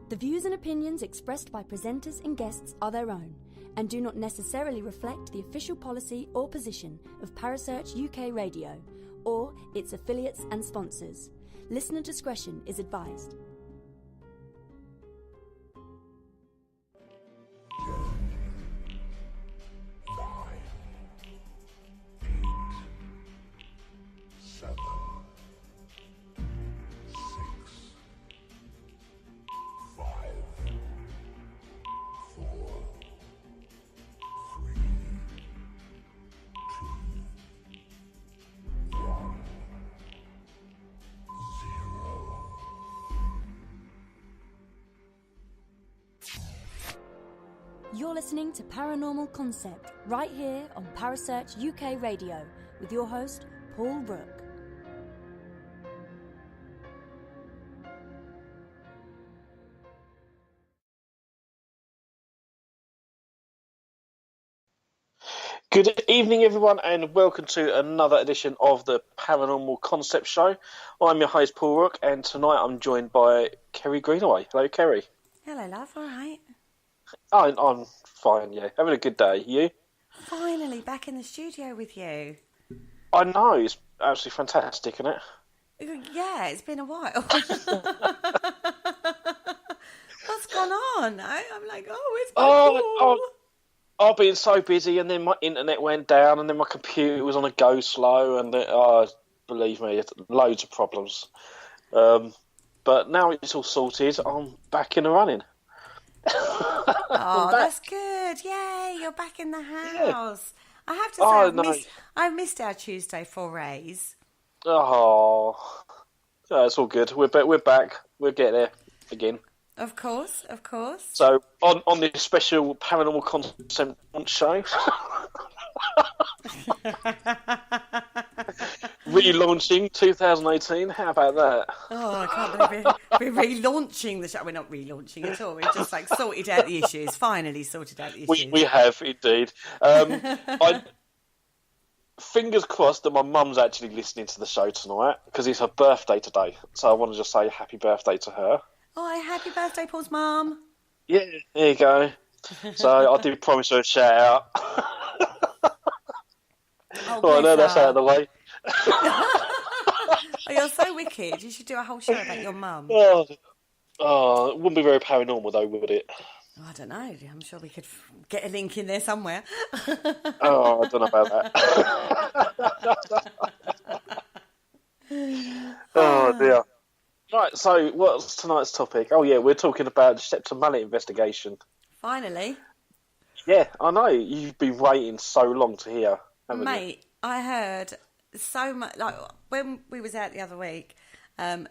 The views and opinions expressed by presenters and guests are their own and do not necessarily reflect the official policy or position of Parasearch UK Radio or its affiliates and sponsors. Listener discretion is advised. You're listening to Paranormal Concept right here on Parasearch UK Radio with your host, Paul Rook. Good evening, everyone, and welcome to another edition of the Paranormal Concept Show. I'm your host, Paul Rook, and tonight I'm joined by Kerry Greenaway. Hello, Kerry. Hello, love. All right. I'm fine, yeah. Having a good day. You? Finally back in the studio with you. I know. It's absolutely fantastic, isn't it? Yeah, it's been a while. What's gone on? I'm like, it's Paul. I've been so busy, and then my internet went down, and then my computer was on a go slow, and believe me, it's loads of problems. But now it's all sorted. I'm back in the running. Oh, that's good. Yay, you're back in the house. Yeah. I have to say, I missed our Tuesday forays. Oh, it's all good. We're back. We'll get there again. Of course. So, on this special Paranormal Concept show, relaunching 2018. How about that? Oh, I can't believe we're relaunching the show. We're not relaunching at all. We've just sorted out the issues. Finally sorted out the issues. We have indeed. Fingers crossed that my mum's actually listening to the show tonight because it's her birthday today. So I want to just say happy birthday to her. Oh, happy birthday, Paul's mum. Yeah, there you go. So I do promise her a shout out. I know that's out of the way. Oh, you're so wicked. You should do a whole show about your mum. Oh, it wouldn't be very paranormal though, would it? Oh, I don't know. I'm sure we could get a link in there somewhere. Oh, I don't know about that. Oh, dear. Right, so what's tonight's topic? Oh, yeah, we're talking about the Shepton Mallet investigation. Finally. Yeah, I know. You've been waiting so long to hear, haven't you? Mate, I heard so much. Like, when we was out the other week, I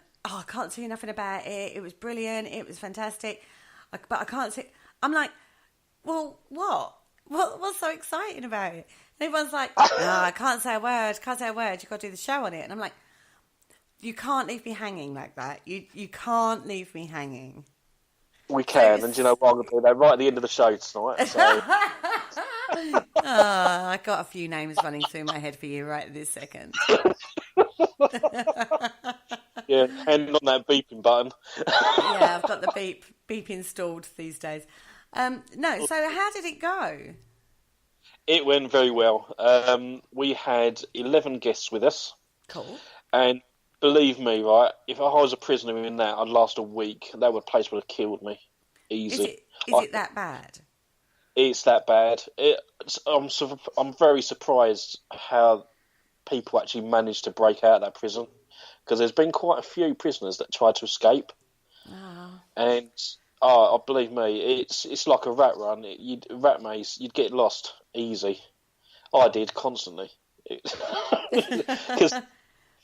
can't see nothing about it. It was brilliant. It was fantastic. But I can't see... I'm like, well, what? What's so exciting about it? And everyone's like, no, I can't say a word. You've got to do the show on it. And I'm like, you can't leave me hanging like that. You can't leave me hanging. We can, and you know what? I'm going to do that right at the end of the show tonight. So. I got a few names running through my head for you right this second. Yeah, and on that beeping button. Yeah, I've got the beep installed these days. No, so how did it go? It went very well. We had 11 guests with us. Cool. And believe me, right, if I was a prisoner in that, I'd last a week. That place would have killed me. Easy. Is it that bad? It's that bad. I'm very surprised how people actually managed to break out of that prison, because there's been quite a few prisoners that tried to escape. Oh. And believe me, it's like a rat run. Rat maze, you'd get lost easy. I did constantly.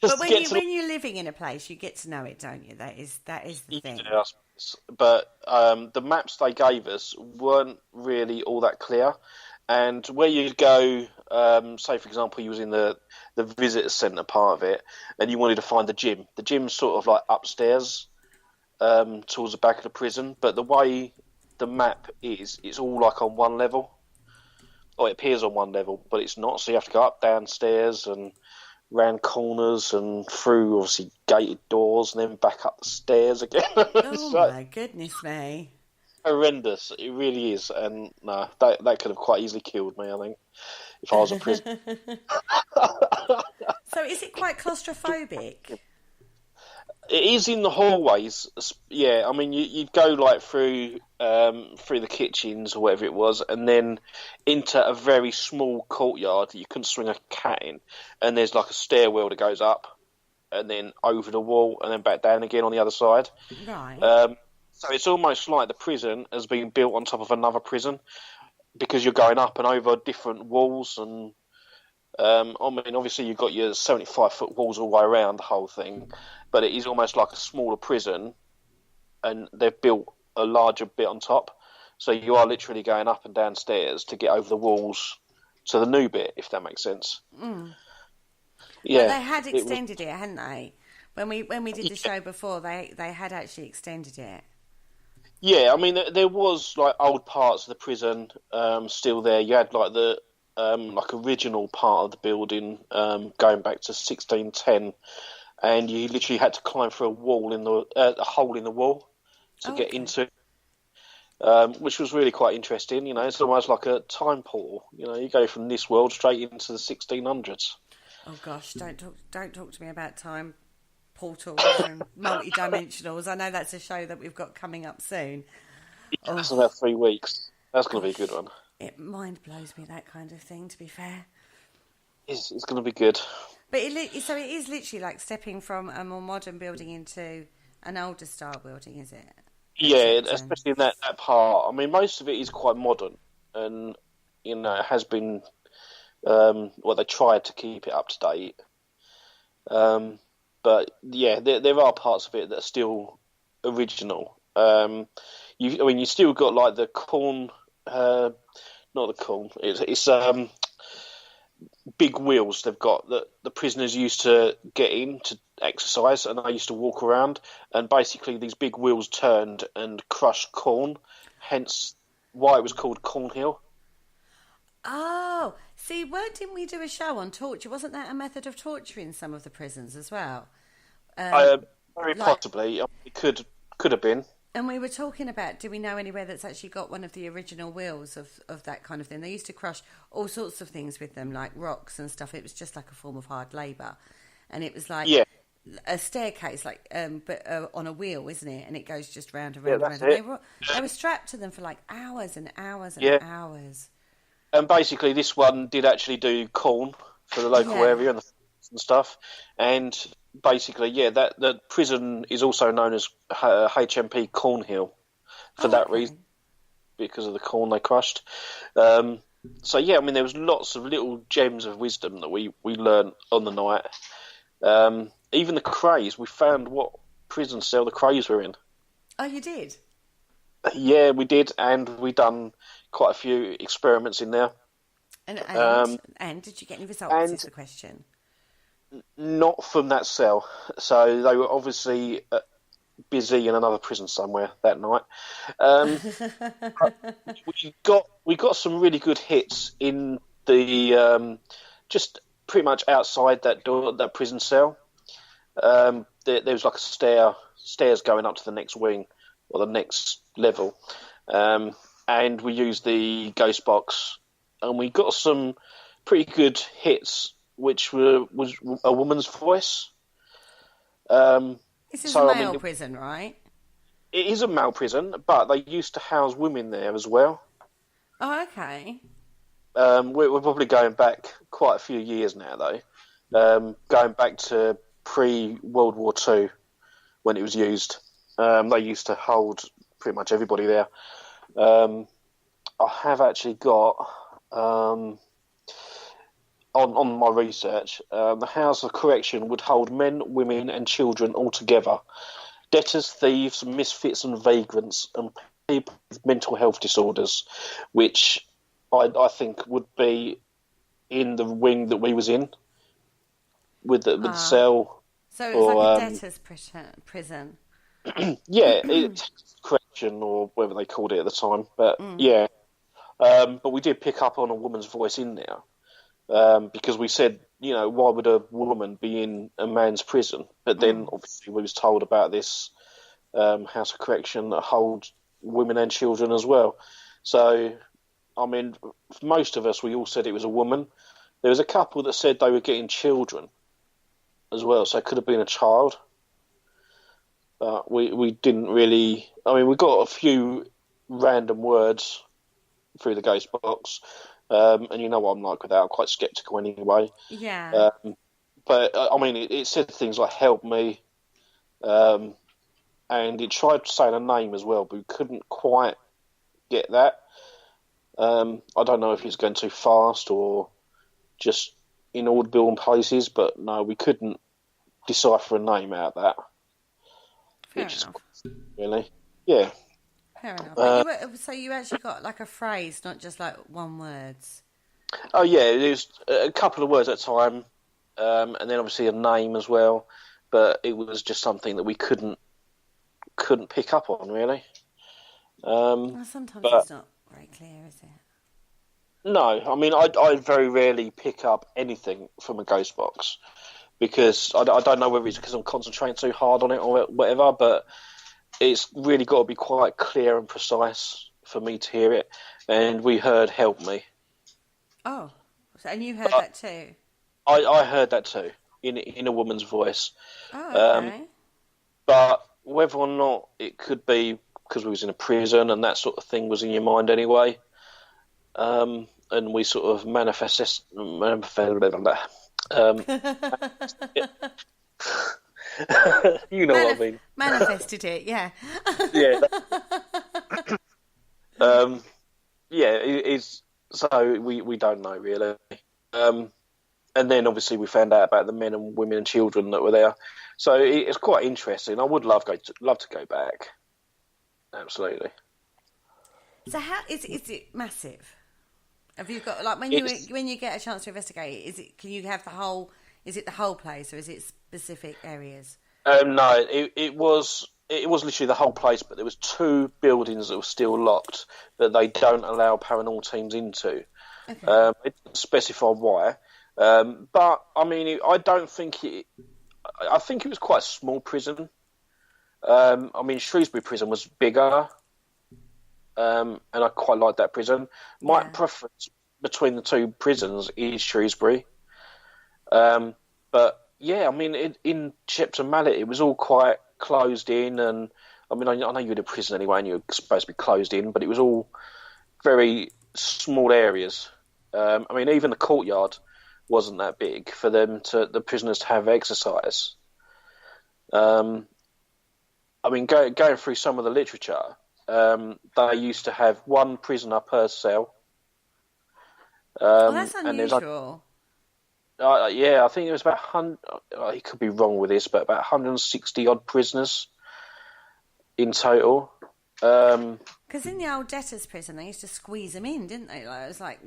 But when you're living in a place, you get to know it, don't you? That is the thing. Yeah, but the maps they gave us weren't really all that clear. And where you go, say for example, you was in the visitor centre part of it, and you wanted to find the gym. The gym's sort of like upstairs, towards the back of the prison. But the way the map is, it's all like on one level. Or it appears on one level, but it's not. So you have to go up, downstairs, and round corners and through obviously gated doors and then back up the stairs again. Oh So, my goodness me! horrendous, it really is. And no, that could have quite easily killed me, I think, if I was a prisoner. So is it quite claustrophobic? It is in the hallways, yeah. I mean, you'd go like through the kitchens or whatever it was, and then into a very small courtyard that you couldn't swing a cat in. And there's like a stairwell that goes up, and then over the wall, and then back down again on the other side. Right. So it's almost like the prison has been built on top of another prison, because you're going up and over different walls and. I mean, obviously you've got your 75-foot walls all the way around the whole thing, but it is almost like a smaller prison, and they've built a larger bit on top. So you are literally going up and down stairs to get over the walls to the new bit, if that makes sense. Mm. Yeah, but they had extended it, hadn't they? When we did the show before, they had actually extended it. Yeah, I mean, there was like old parts of the prison still there. You had like the like original part of the building going back to 1610, and you literally had to climb through a wall in a hole in the wall to get into it, which was really quite interesting. You know, it's almost like a time portal. You know, you go from this world straight into the 1600s. Oh gosh, don't talk to me about time portals and multi-dimensionals. I know that's a show that we've got coming up soon. That's about 3 weeks. That's going to be a good one. It mind blows me, that kind of thing, to be fair. It's going to be good. But so it is literally like stepping from a more modern building into an older style building, is it? Yeah, especially in that part. I mean, most of it is quite modern, and you know, it has been. Well, they tried to keep it up to date, but yeah, there are parts of it that are still original. You still got like the corn. Not the corn. It's big wheels they've got that the prisoners used to get in to exercise, and they used to walk around. And basically, these big wheels turned and crushed corn. Hence, why it was called Cornhill. Oh, see, didn't we do a show on torture? Wasn't that a method of torture in some of the prisons as well? Very possibly, it could have been. And we were talking about, do we know anywhere that's actually got one of the original wheels of that kind of thing? They used to crush all sorts of things with them, like rocks and stuff. It was just like a form of hard labour. And it was like a staircase, like but on a wheel, isn't it? And it goes just round and round and round. They were strapped to them for like hours and hours and hours. And basically, this one did actually do corn for the local area and stuff. And basically, that the prison is also known as HMP Cornhill for that reason, because of the corn they crushed. So yeah, I mean, there was lots of little gems of wisdom that we learned on the night. Even the Krays, we found what prison cell the Krays were in. Oh, you did? Yeah, we did, and we done quite a few experiments in there. And did you get any results? Is the question. Not from that cell. So they were obviously busy in another prison somewhere that night. We got some really good hits in the just pretty much outside that door, that prison cell. There was like stairs going up to the next wing or the next level, and we used the ghost box, and we got some pretty good hits, which was a woman's voice. This is a male prison, right? It is a male prison, but they used to house women there as well. Oh, okay. We're probably going back quite a few years now, though. Going back to pre-World War II, when it was used. They used to hold pretty much everybody there. I have actually got... On my research, the House of Correction would hold men, women and children all together. Debtors, thieves, misfits and vagrants, and people with mental health disorders, which I think would be in the wing that we was in, with the cell. So it was like a debtors prison. Yeah, it's correction or whatever they called it at the time. But but we did pick up on a woman's voice in there. Because we said why would a woman be in a man's prison? But then obviously we was told about this house of correction that holds women and children as well. So, I mean, for most of us, we all said it was a woman. There was a couple that said they were getting children as well, so it could have been a child. But we didn't really... I mean, we got a few random words through the ghost box, and you know what I'm like with that. I'm quite sceptical anyway. Yeah. But, I mean, it said things like, help me, and it tried saying a name as well, but we couldn't quite get that. I don't know if it's going too fast or just inaudible in places, but no, we couldn't decipher a name out of that. Fair enough. Really? Yeah. Fair enough. So you actually got like a phrase, not just like one words. Oh yeah, there's a couple of words at a time, and then obviously a name as well. But it was just something that we couldn't pick up on really. Well, sometimes it's not very clear, is it? No, I mean I very rarely pick up anything from a ghost box because I don't know whether it's because I'm concentrating too hard on it or whatever, but it's really got to be quite clear and precise for me to hear it. And we heard "help me." Oh, and you heard that too? I heard that too in a woman's voice. Oh, okay. But whether or not it could be because we was in a prison and that sort of thing was in your mind anyway, and we sort of you know what I mean. Manifested it, yeah. Yeah. It's so we don't know really. And then obviously we found out about the men and women and children that were there. So it's quite interesting. I would love to go back. Absolutely. So how is it massive? Have you got like when you get a chance to investigate? Can you have the whole? Is it the whole place or is it specific areas? No, it was literally the whole place, but there was 2 buildings that were still locked that they don't allow paranormal teams into. Okay. It didn't specify why, but I mean, I don't think it. I think it was quite a small prison. I mean, Shrewsbury prison was bigger, and I quite like that prison. My preference between the 2 prisons is Shrewsbury. But yeah, I mean, in Shepton Mallet, it was all quite closed in, and I mean, I know you're in a prison anyway, and you're supposed to be closed in, but it was all very small areas. I mean, even the courtyard wasn't that big for the prisoners to have exercise. I mean, going through some of the literature, they used to have 1 prisoner per cell. That's unusual. Yeah, I think it was about 100. I could be wrong with this, but about 160 odd prisoners in total. Because in the old debtors' prison, they used to squeeze them in, didn't they? Like, it was like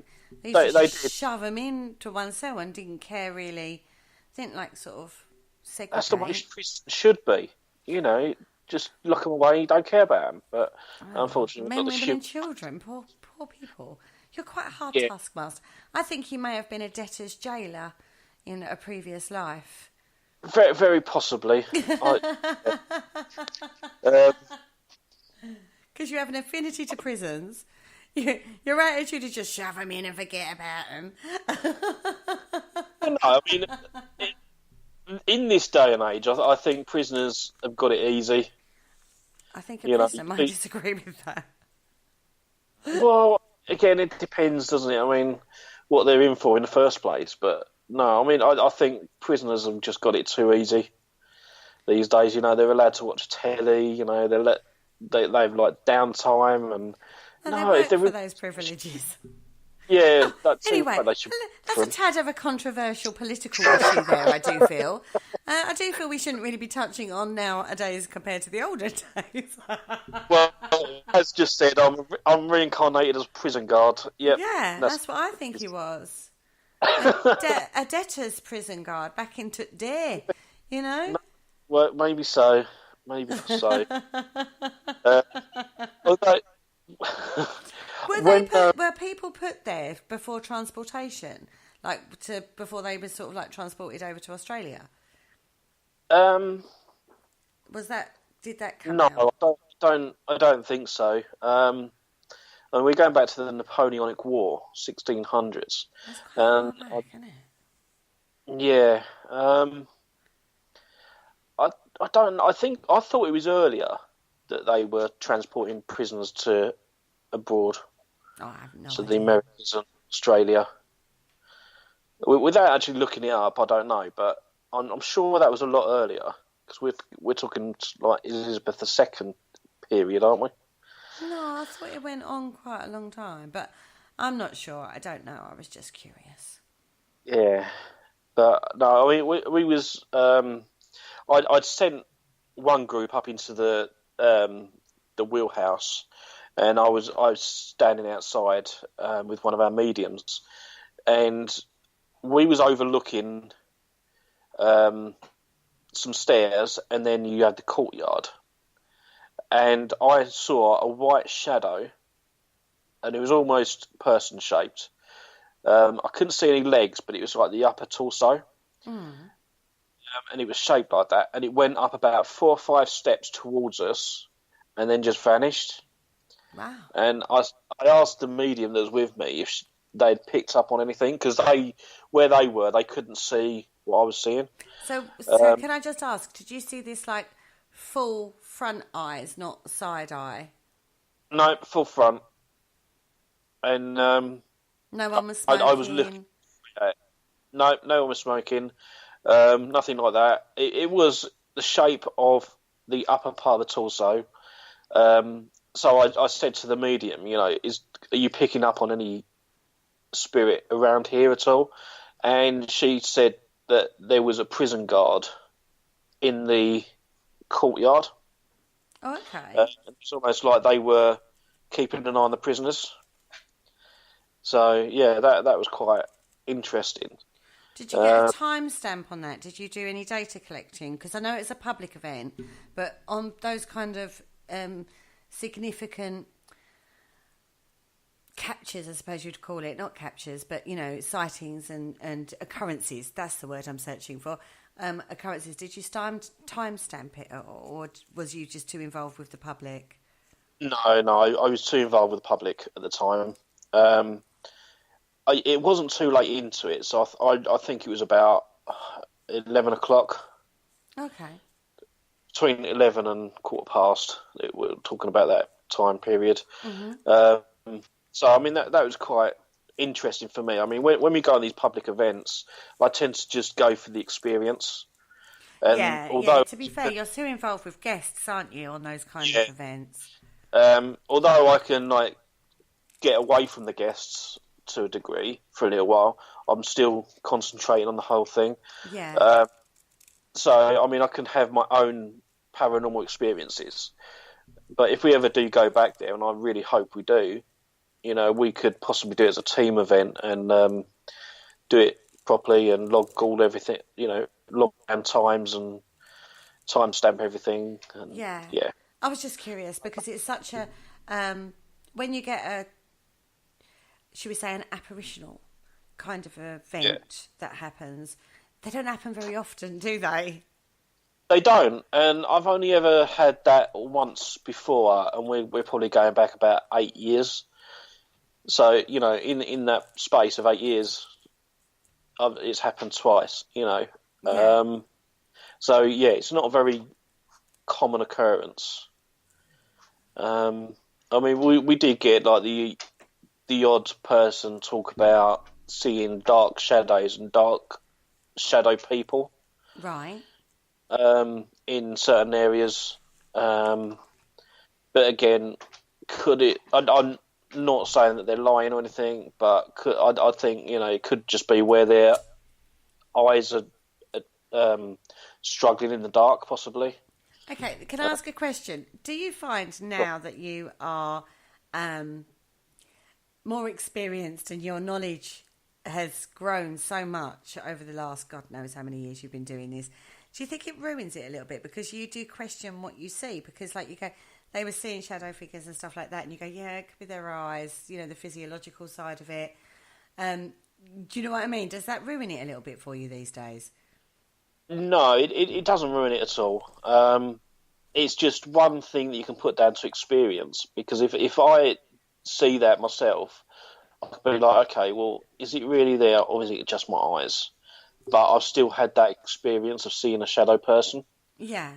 they used to shove them into one cell and didn't care really. Didn't like sort of segregate. That's the way prison should be. Just lock them away. Don't care about them. But unfortunately, men, women, and children, poor people. You're quite a hard taskmaster. I think you may have been a debtor's jailer in a previous life. Very, very possibly. Because you have an affinity to prisons. Your attitude is just shove them in and forget about them. No, I mean, in this day and age, I think prisoners have got it easy. I think a prisoner might disagree with that. Well, again, it depends, doesn't it? I mean, what they're in for in the first place. But no, I mean, I think prisoners have just got it too easy these days. They're allowed to watch telly. They've like downtime and they work for those privileges. Yeah. Anyway, that's a tad of a controversial political issue there. I do feel. I do feel we shouldn't really be touching on nowadays compared to the older days. Well, as just said, I'm reincarnated as prison guard. Yep, yeah, that's what I think he was. A debtor's prison guard back in day, Well, maybe so. Although, were people put there before transportation? before they were sort of like transported over to Australia? Um, Did that come no, out? I don't think so. And we're going back to the Napoleonic War, 1600s. That's quite And far back, isn't it? yeah, I I don't. I thought it was earlier that they were transporting prisoners to abroad, Oh, I have no so idea. the Americas and Australia. Without actually looking it up, I don't know, but I'm sure that was a lot earlier because we're talking like Elizabeth II period, aren't we? No, I thought it went on quite a long time, but I'm not sure. I don't know. I was just curious. Yeah, but no, I mean we was I'd sent one group up into the wheelhouse, and I was standing outside with one of our mediums, and we was overlooking some stairs, and then you had the courtyard, and I saw a white shadow, and it was almost person shaped. I couldn't see any legs, but it was like the upper torso, and it was shaped like that, and it went up about 4 or 5 steps towards us, and then just vanished. Wow. And I asked the medium that was with me if they'd picked up on anything, because where they were, they couldn't see what I was seeing. So can I just ask, did you see this like full front eyes, not side eye? No, full front. And No one was smoking? I was looking at it. No one was smoking. Nothing like that. It was the shape of the upper part of the torso. So I said to the medium, are you picking up on any spirit around here at all? And she said that there was a prison guard in the courtyard. Oh, okay. It's almost like they were keeping an eye on the prisoners. So yeah, that was quite interesting. Did you get a timestamp on that? Did you do any data collecting? Because I know it's a public event, but on those kind of significant captures, I suppose you'd call it, not captures, but sightings and occurrences. That's the word I'm searching for. Occurrences. Did you timestamp it, or was you just too involved with the public? No, I was too involved with the public at the time. It wasn't too late into it, so I think it was about 11 o'clock. Okay. Between 11 and quarter past, we're talking about that time period. Mm-hmm. So, I mean, that was quite interesting for me. I mean, when we go on these public events, I tend to just go for the experience. And although, to be fair, you're too involved with guests, aren't you, on those kind of events? Although I can, get away from the guests to a degree for a little while, I'm still concentrating on the whole thing. Yeah. So, I mean, I can have my own paranormal experiences. But if we ever do go back there, and I really hope we do, we could possibly do it as a team event and do it properly and log all everything, log down times and timestamp everything. And, yeah. I was just curious because it's such a... when you get should we say, an apparitional kind of event that happens, they don't happen very often, do they? They don't, and I've only ever had that once before, and we're probably going back about 8 years. So, in that space of 8 years, it's happened twice, Yeah. So, yeah, it's not a very common occurrence. I mean, we did get, the odd person talk about seeing dark shadows and dark shadow people. Right. In certain areas. But again, could it... I'm not saying that they're lying or anything, but I think, it could just be where their eyes are struggling in the dark, possibly. Okay, can I ask a question? Do you find now that you are more experienced and your knowledge has grown so much over the last, God knows how many years you've been doing this, do you think it ruins it a little bit? Because you do question what you see. Because, you go, they were seeing shadow figures and stuff like that, and you go, yeah, it could be their eyes, the physiological side of it. Do you know what I mean? Does that ruin it a little bit for you these days? No, it doesn't ruin it at all. It's just one thing that you can put down to experience. Because if I see that myself, I could be like, okay, well, is it really there or is it just my eyes? But I've still had that experience of seeing a shadow person. Yeah.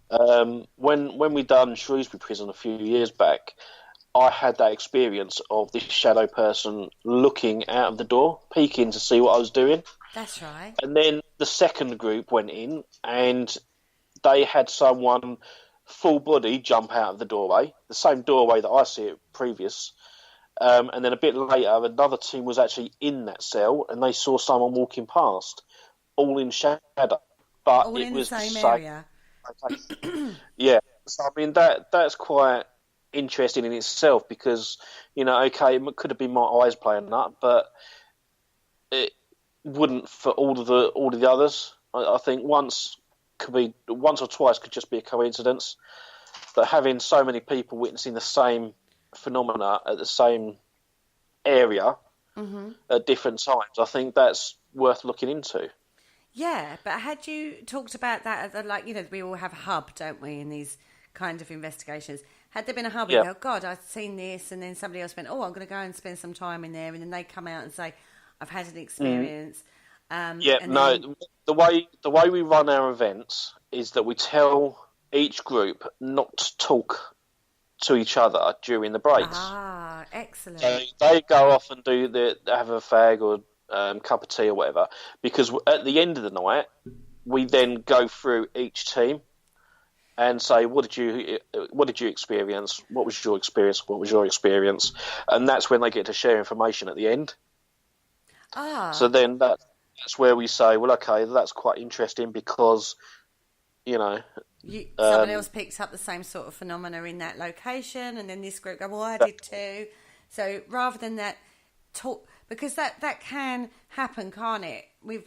When we done Shrewsbury Prison a few years back, I had that experience of this shadow person looking out of the door, peeking to see what I was doing. That's right. And then the second group went in and they had someone full body jump out of the doorway, the same doorway that I see it previous. And then a bit later, another team was actually in that cell and they saw someone walking past, all in shadow. But All it in was the same area. Yeah. So, I mean, that's quite interesting in itself because, okay, it could have been my eyes playing up, but it wouldn't for all of the others. I think once or twice could just be a coincidence, but having so many people witnessing the same phenomena at the same area at different times, I think that's worth looking into. Yeah, but had you talked about that, we all have a hub, don't we, in these kind of investigations? Had there been a hub, Yeah. you go, God, I've seen this, and then somebody else went, oh, I'm going to go and spend some time in there, and then they come out and say, I've had an experience. The way we run our events is that we tell each group not to talk to each other during the breaks. Ah, excellent. So they go off and have a fag or cup of tea or whatever, because at the end of the night we then go through each team and say, what did you experience? What was your experience? What was your experience? And that's when they get to share information at the end. So then that's where we say, well, okay, that's quite interesting because, someone else picks up the same sort of phenomena in that location, and then this group go, well, I did too. So rather than that talk, because that can happen, can't it? We've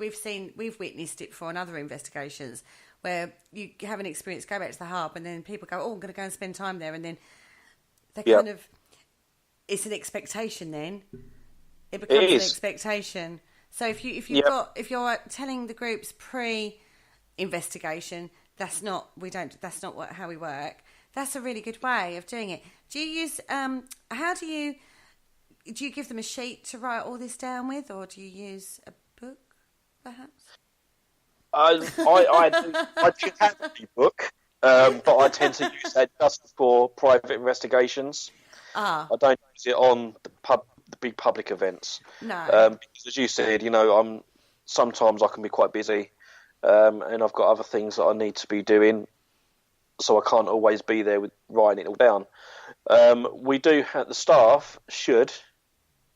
witnessed it for other investigations where you have an experience, go back to the hub, and then people go, oh, I'm going to go and spend time there, and then they kind of, it's an expectation. Then it becomes an expectation. So if you're telling the groups pre-investigation, that's not how we work. That's a really good way of doing it. Do you use do you give them a sheet to write all this down with, or do you use a book, perhaps? I do have a book, but I tend to use that just for private investigations. I don't use it on the big public events. No. Because as you said, sometimes I can be quite busy, and I've got other things that I need to be doing, so I can't always be there with writing it all down. We do have the staff should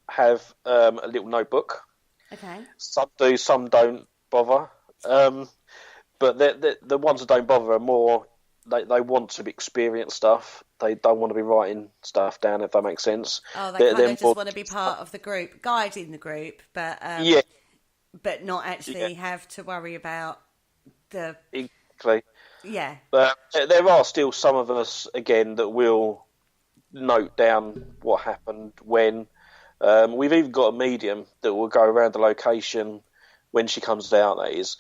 have a little notebook. Okay. Some do, some don't bother. But the ones that don't bother are more, they want to experience stuff. They don't want to be writing stuff down, if that makes sense. Oh, they kind of just want to be part of the group, guiding the group, but but not actually have to worry about the... Exactly. Yeah. But there are still some of us, again, that will note down what happened when. We've even got a medium that will go around the location when she comes out, that is.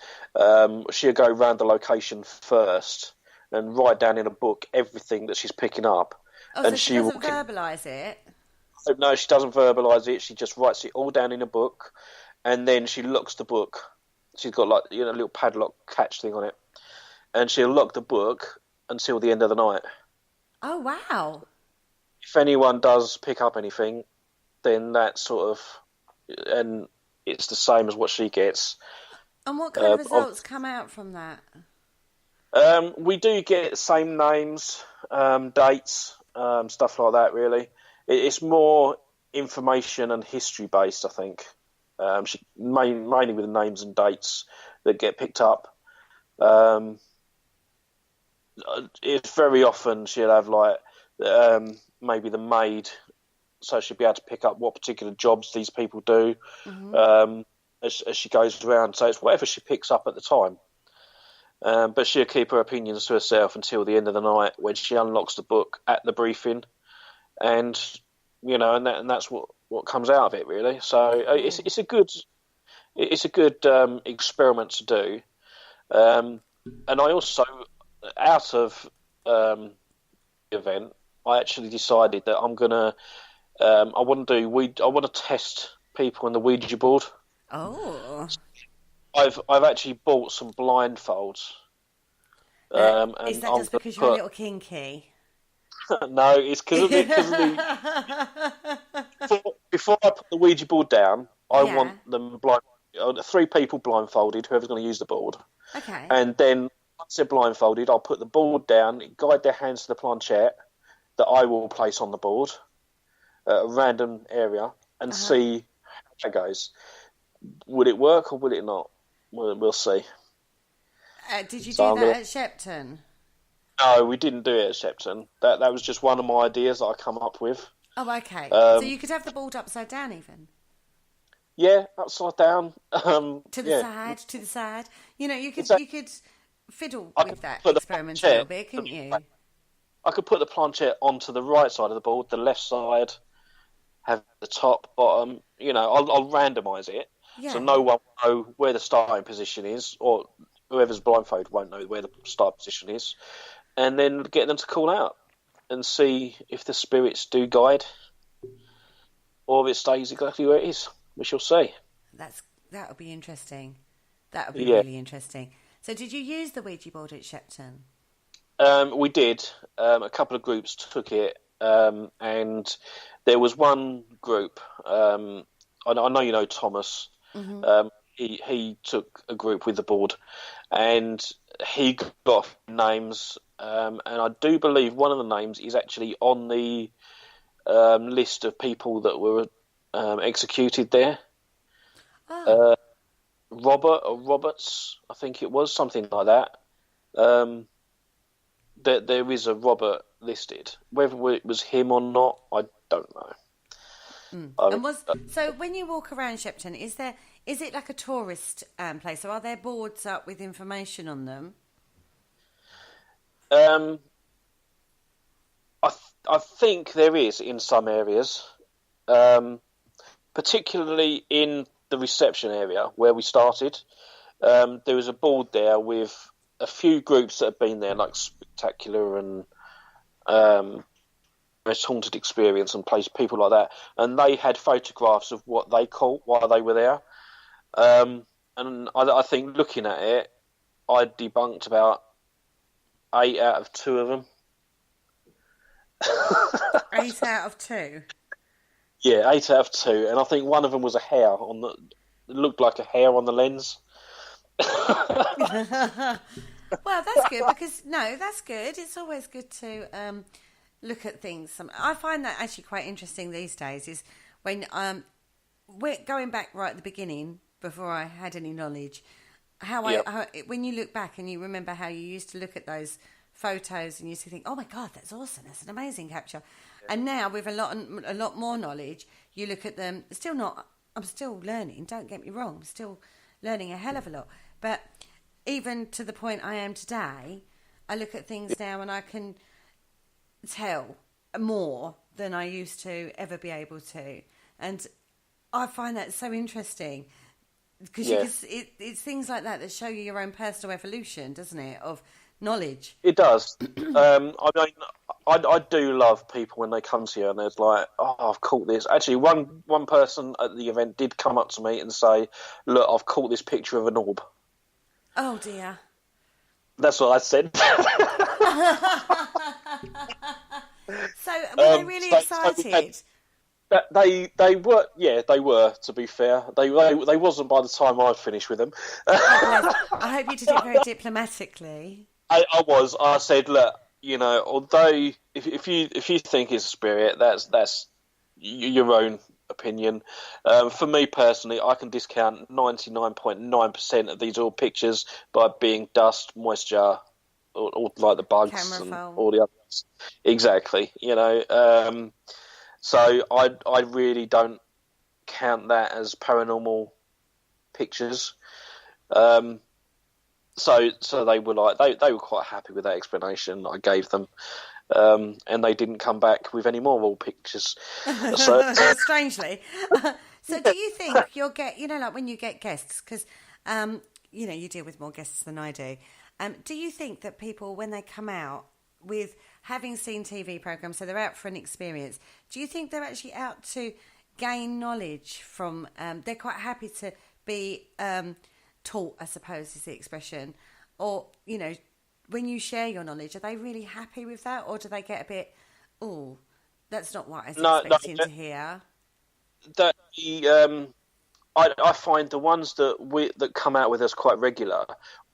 She'll go around the location first and write down in a book everything that she's picking up. Oh, and so she doesn't verbalise it? No, she doesn't verbalise it. She just writes it all down in a book, and then she locks the book. She's got a little padlock catch thing on it. And she'll lock the book until the end of the night. Oh, wow. If anyone does pick up anything, then that and it's the same as what she gets. And what kind of results come out from that? We do get same names, dates, stuff like that, really. It's more information and history based, I think. Mainly with the names and dates that get picked up. It's very often she'll have maybe the maid, so she'll be able to pick up what particular jobs these people do as she goes around. So it's whatever she picks up at the time. But she'll keep her opinions to herself until the end of the night when she unlocks the book at the briefing, and that's what what comes out of it, really. So it's a good experiment to do. And I also, out of the event, I actually decided that I'm gonna I want to test people on the Ouija board. Oh. I've actually bought some blindfolds. And is that just because you're a little kinky? No, it's because of the before I put the Ouija board down, I want them three people blindfolded, whoever's going to use the board. Okay. And then once they're blindfolded, I'll put the board down, guide their hands to the planchette that I will place on the board at a random area, and see how that goes. Would it work or would it not? We'll see. Did you do that at Shepton? No, we didn't do it at Shepton. That was just one of my ideas that I come up with. Oh, okay. So you could have the board upside down, even. Yeah, upside down. To the side. You know, you could fiddle with that experiment a little bit, couldn't you? I could put the planchette onto the right side of the board, the left side, have the top, bottom. You know, I'll randomise it, so no one will know where the starting position is, or whoever's blindfolded won't know where the start position is, and then get them to call out and see if the spirits do guide, or if it stays exactly where it is. We shall see. That would be interesting. That would be really interesting. So, did you use the Ouija board at Shepton? We did. A couple of groups took it, and there was one group. I know you know Thomas. Mm-hmm. He took a group with the board, and he got names. And I do believe one of the names is actually on the list of people that were executed there. Oh. Robert or Roberts, I think it was, something like that. There is a Robert listed. Whether it was him or not, I don't know. So when you walk around Shepton, is it like a tourist place, or are there boards up with information on them? I think there is in some areas, particularly in the reception area where we started. There was a board there with a few groups that have been there, like Spectacular and Most Haunted Experience and people like that, and they had photographs of what they caught while they were there. And I think looking at it, I debunked about 8 out of 2 of them. 8 out of 2? Yeah, 8 out of 2, and I think one of them was a hair on the. It looked like a hair on the lens. Well, that's good that's good. It's always good to look at things. I find that actually quite interesting these days. Is when we're going back right at the beginning before I had any knowledge. When you look back and you remember how you used to look at those photos and you used to think, oh my God, that's awesome, that's an amazing capture. Yeah. And now with a lot more knowledge, you look at them. I'm still learning. Don't get me wrong. I'm still learning a hell of a lot. But even to the point I am today, I look at things now and I can tell more than I used to ever be able to. And I find that so interesting because it's things like that show you your own personal evolution, doesn't it, of knowledge? It does. I mean, I do love people when they come to you and there's like, oh, I've caught this. Actually, one person at the event did come up to me and say, look, I've caught this picture of an orb. Oh, dear. That's what I said. So, were they really excited? They were, to be fair. They wasn't by the time I'd finished with them. I hope you did it very diplomatically. I was. I said, look, you know, although if you think it's a spirit, that's your own opinion. For me personally, I can discount 99.9% of these all pictures by being dust, moisture, or like the bugs camera and foul. all the others. Exactly. You know. So I really don't count that as paranormal pictures. So they were like they were quite happy with that explanation I gave them. and they didn't come back with any more wall pictures. So, Strangely. So do you think you'll get, like when you get guests, because, you deal with more guests than I do. Do you think that people, when they come out with having seen TV programmes, so they're out for an experience, do you think they're actually out to gain knowledge from, they're quite happy to be taught, I suppose is the expression, or, when you share your knowledge, are they really happy with that, or do they get a bit, oh, that's not what I was expecting to hear? I find the ones that come out with us quite regular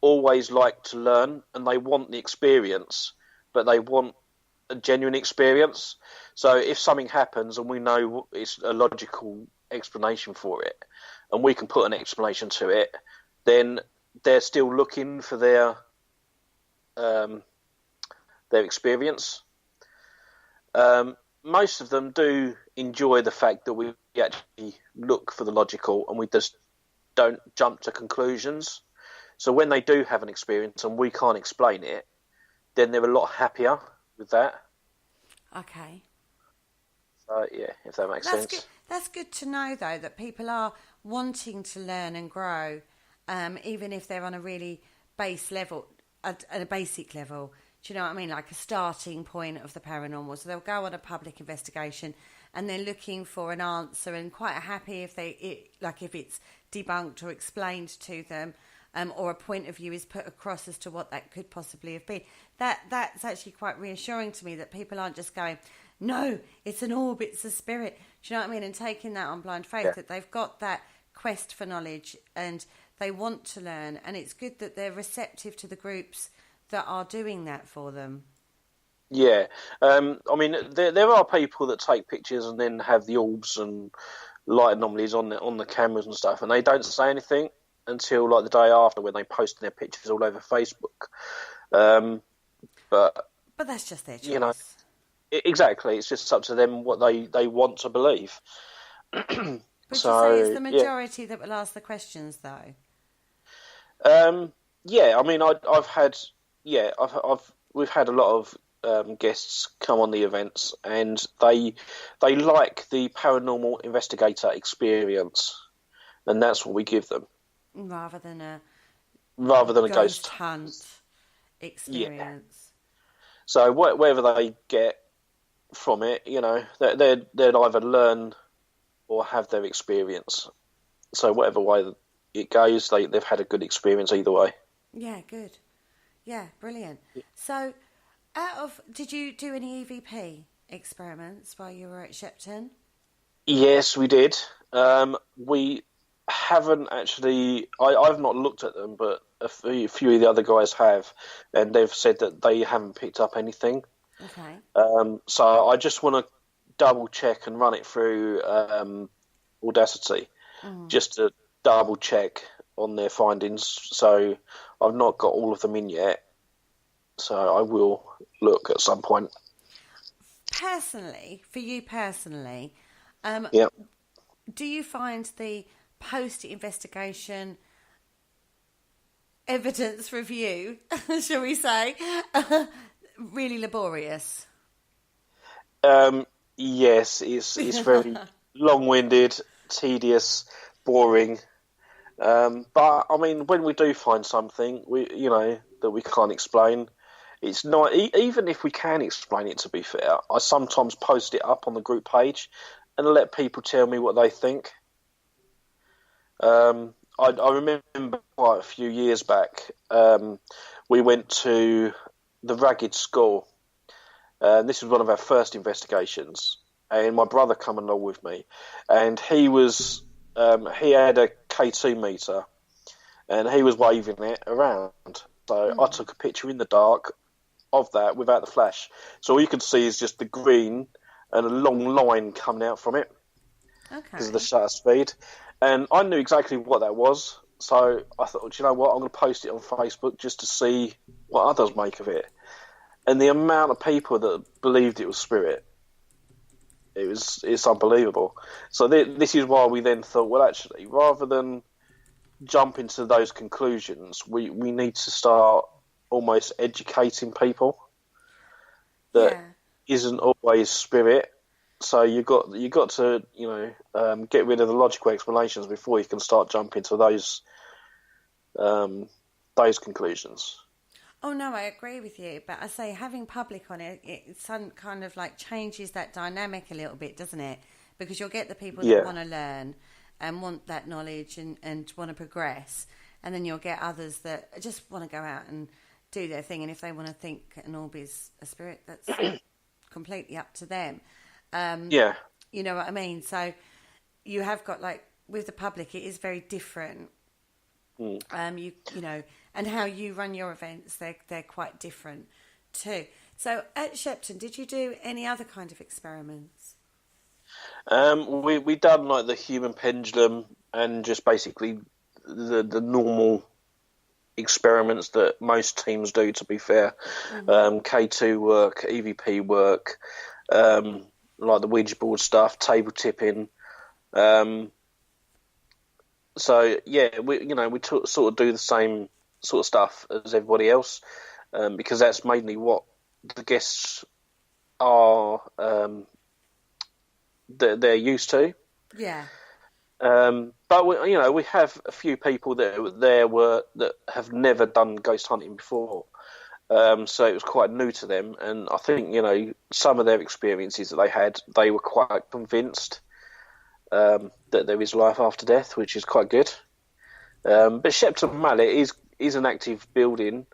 always like to learn, and they want the experience, but they want a genuine experience. So if something happens and we know it's a logical explanation for it, and we can put an explanation to it, then they're still looking for their experience. Most of them do enjoy the fact that we actually look for the logical and we just don't jump to conclusions. So when they do have an experience and we can't explain it, then they're a lot happier with that. Okay. So, yeah, if that makes sense. Good. That's good to know, though, that people are wanting to learn and grow, even if they're on a really base level, at a basic level. Do you know what I mean? Like a starting point of the paranormal. So they'll go on a public investigation and they're looking for an answer and quite happy if it's debunked or explained to them, or a point of view is put across as to what that could possibly have been. That's actually quite reassuring to me, that people aren't just going, no, it's an orb, it's a spirit. Do you know what I mean? And taking that on blind faith, that they've got that quest for knowledge and they want to learn. And it's good that they're receptive to the groups that are doing that for them. Yeah. I mean, there are people that take pictures and then have the orbs and light anomalies on the cameras and stuff, and they don't say anything until like the day after, when they post their pictures all over Facebook. But that's just their choice. Exactly. It's just up to them what they want to believe. Would you say it's the majority that will ask the questions, though? Yeah. I mean, we've had a lot of guests come on the events, and they like the paranormal investigator experience, and that's what we give them, rather than a ghost hunt experience. Yeah. So whatever they get from it, they'll either learn or have their experience. So whatever way it goes, they've had a good experience either way. Yeah, good. Yeah, brilliant. Yeah. So, did you do any EVP experiments while you were at Shepton? Yes, we did. We haven't actually. I've not looked at them, but a few of the other guys have, and they've said that they haven't picked up anything. Okay. So I just want to double check and run it through Audacity, just to double check on their findings. So I've not got all of them in yet. So I will look at some point. For you personally, do you find the post-investigation evidence review, shall we say, really laborious? Yes, it's very long-winded, tedious, boring. But I mean, when we do find something, that we can't explain, it's not. Even if we can explain it, to be fair, I sometimes post it up on the group page and let people tell me what they think. I remember quite a few years back, we went to the Ragged School. This was one of our first investigations, and my brother came along with me, and he was he had a K2 meter, and he was waving it around. So I took a picture in the dark of that without the flash. So all you can see is just the green and a long line coming out from it because of the shutter speed. And I knew exactly what that was. So I thought, do you know what? I'm going to post it on Facebook just to see what others make of it. And the amount of people that believed it was spirit, it's unbelievable. So this is why we then thought, well, actually, rather than jump into those conclusions, we need to start almost educating people that isn't always spirit. So you got to get rid of the logical explanations before you can start jumping to those conclusions. Oh no, I agree with you, but I say having public on it some kind of like changes that dynamic a little bit, doesn't it? Because you'll get the people that want to learn and want that knowledge and want to progress, and then you'll get others that just want to go out and do their thing, and if they want to think an orb is a spirit, that's completely up to them. You know what I mean? So you have got, like, with the public, it is very different. You know, and how you run your events, they're quite different too. So at Shepton, did you do any other kind of experiments? We done like the human pendulum and just basically the normal experiments that most teams do, to be fair. K2 work, EVP work, like the Ouija board stuff, table tipping. So yeah, we sort of do the same sort of stuff as everybody else, because that's mainly what the guests are they're used to. Yeah. But we have a few people that have never done ghost hunting before, so it was quite new to them. And I think some of their experiences that they had, they were quite convinced that there is life after death, which is quite good. But Shepton Mallet is an active building,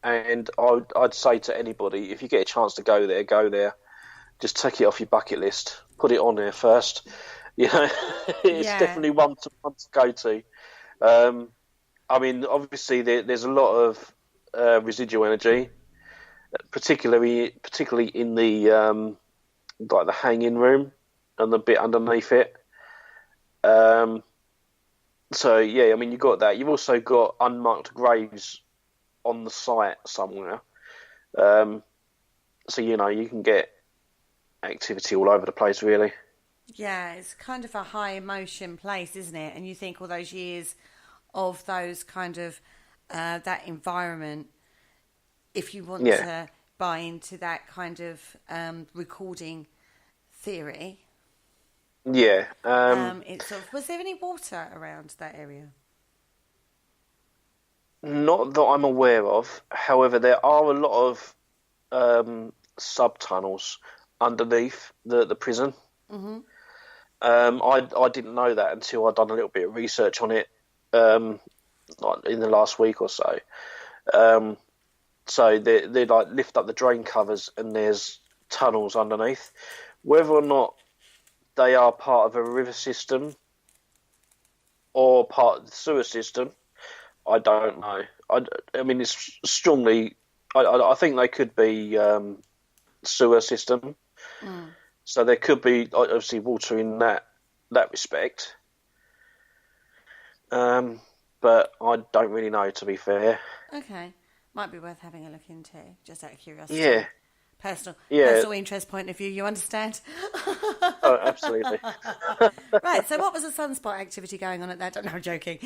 and I'd say to anybody, if you get a chance to go there. Just take it off your bucket list. Put it on there first. It's definitely one to go to. I mean, obviously there's a lot of residual energy, particularly in the like the hanging room and the bit underneath it. So yeah, I mean, you got that. You've also got unmarked graves on the site somewhere. So you can get activity all over the place, really. Yeah, it's kind of a high emotion place, isn't it? And you think all those years of those kind of that environment, if you want to buy into that kind of recording theory. Yeah. It's sort of, was there any water around that area? Not that I'm aware of. However, there are a lot of sub-tunnels underneath the prison. Mm-hmm. I didn't know that until I'd done a little bit of research on it, like in the last week or so. So they like lift up the drain covers and there's tunnels underneath. Whether or not they are part of a river system or part of the sewer system, I don't know. I mean, it's strongly. I think they could be sewer system. So there could be obviously water in that respect, but I don't really know, to be fair. Okay, might be worth having a look into, just out of curiosity. Yeah, personal interest point of view. You understand? Oh, absolutely. Right. So, what was the sunspot activity going on at that? No, I'm joking.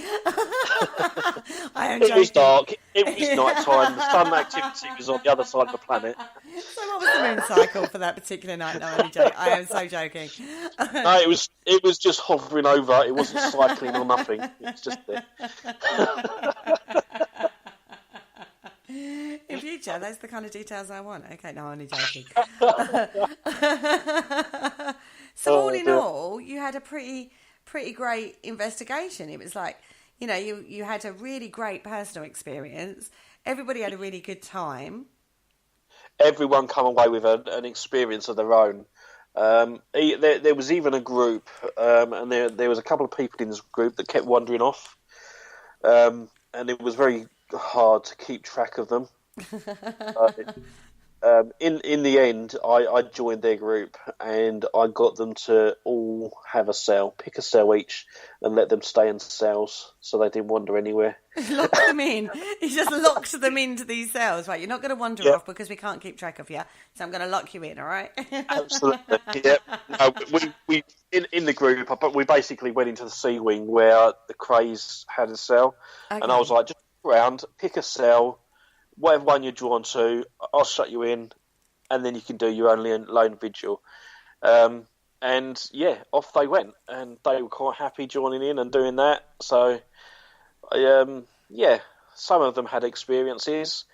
I am joking. It was dark. It was night time. The sun activity was on the other side of the planet. So, what was the moon cycle for that particular night? No, I am so joking. No, it was just hovering over. It wasn't cycling or nothing. It was just there. In future, that's the kind of details I want. Okay, no, I'm only joking. So all in all, you had a pretty great investigation. It was like, you had a really great personal experience. Everybody had a really good time. Everyone come away with an experience of their own. There was even a group, and there was a couple of people in this group that kept wandering off, and it was very hard to keep track of them. In the end, I joined their group and I got them to all have a cell, pick a cell each, and let them stay in cells so they didn't wander anywhere. Lock them in. You just locked them into these cells, right? You're not going to wander off because we can't keep track of you, so I'm going to lock you in, all right? Absolutely. Yeah. No, we in the group, we basically went into the C wing where the Crays had a cell, and I was like, just around, pick a cell, whatever one you're drawn to, I'll shut you in, and then you can do your own lone vigil. And yeah, off they went, and they were quite happy joining in and doing that. So, yeah, some of them had experiences.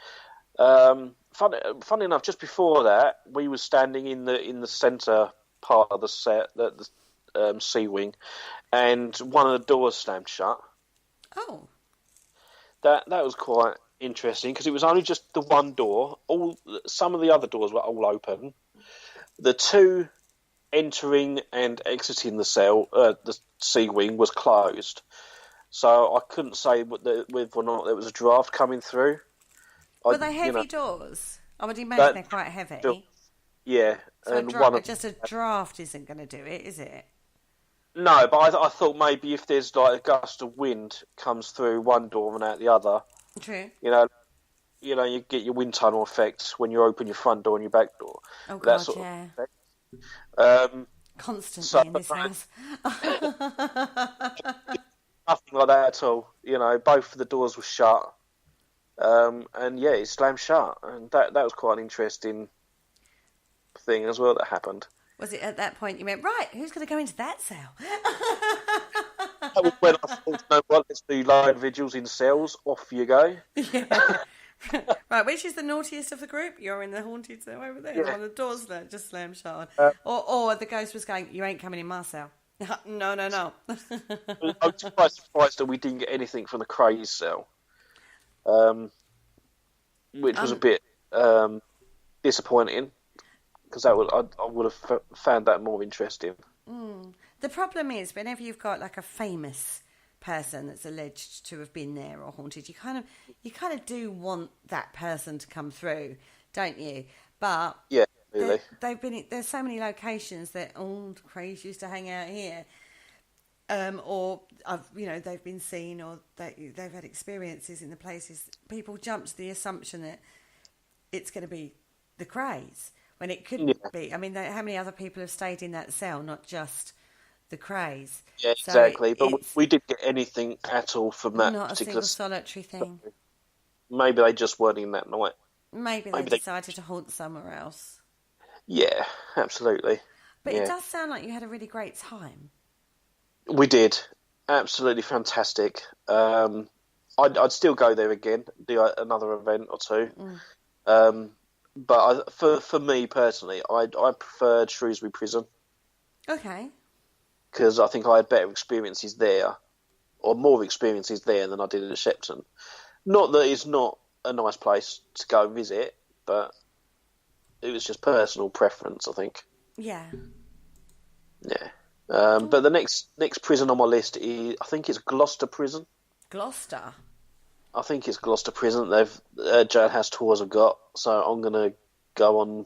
Funny enough, just before that, we were standing in the centre part of the set, the C wing, and one of the doors slammed shut. Oh, that was quite interesting because it was only just the one door. Some of the other doors were all open. The two entering and exiting the cell, the C wing, was closed. So I couldn't say whether or not there was a draft coming through. Were they heavy doors? I would imagine they're quite heavy. Yeah. So just a draft isn't going to do it, is it? No, but I thought maybe if there's like a gust of wind comes through one door and out the other. True. You get your wind tunnel effect when you open your front door and your back door. Oh God, yeah. Constantly in this house. Nothing like that at all. Both of the doors were shut. And yeah, it slammed shut, and that was quite an interesting thing as well that happened. Was it at that point you went, right, who's going to go into that cell? That was when I thought, no, let's do lone vigils in cells. Off you go. Yeah. Right, which is the naughtiest of the group? You're in the haunted cell over there. Yeah. On the doors that just slammed shut on. Or the ghost was going, you ain't coming in my cell. No. I was quite surprised that we didn't get anything from the craze cell. Which was a bit disappointing because I would have found that more interesting. The problem is whenever you've got like a famous person that's alleged to have been there or haunted, you kind of do want that person to come through, don't you? But yeah, really. There's so many locations that the craze used to hang out here. Or they've been seen, or they've had experiences in the places. People jump to the assumption that it's going to be the craze when it couldn't be. I mean, how many other people have stayed in that cell, not just the craze? Yeah, exactly. But we didn't get anything at all from that. Not a single solitary thing. Maybe they just weren't in that night. Maybe they decided to haunt somewhere else. Yeah, absolutely. But it does sound like you had a really great time. We did. Absolutely fantastic. I'd still go there again, do another event or two. But for me personally, I preferred Shrewsbury Prison. Okay. Because I think I had better experiences there, or more experiences there than I did at Shepton. Not that it's not a nice place to go and visit, but it was just personal preference, I think. Yeah. Yeah. But the next prison on my list I think it's Gloucester Prison. Gloucester? I think it's Gloucester Prison. They've jailhouse tours have got, so I'm going to go on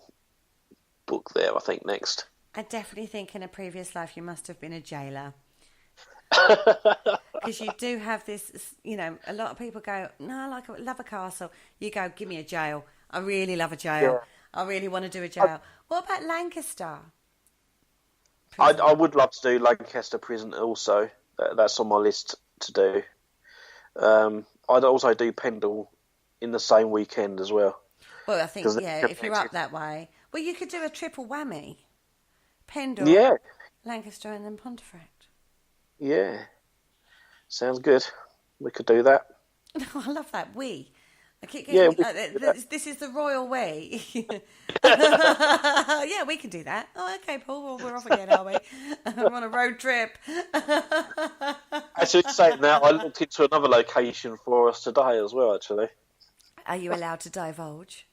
book there, I think, next. I definitely think in a previous life you must have been a jailer. Because you do have this, a lot of people go, no, I love a castle. You go, give me a jail. I really love a jail. Yeah. I really want to do a jail. What about Lancaster? I would love to do Lancaster Prison also. That's on my list to do. I'd also do Pendle in the same weekend as well. Well, I think, if you're up that way. Well, you could do a triple whammy. Pendle, Lancaster and then Pontefract. Yeah. Sounds good. We could do that. I love that. I keep getting, this is the royal way. Yeah, we can do that. Oh, okay, Paul. Well, we're off again, are we? We're on a road trip. Actually, saying that, I looked into another location for us today as well, actually. Are you allowed to divulge?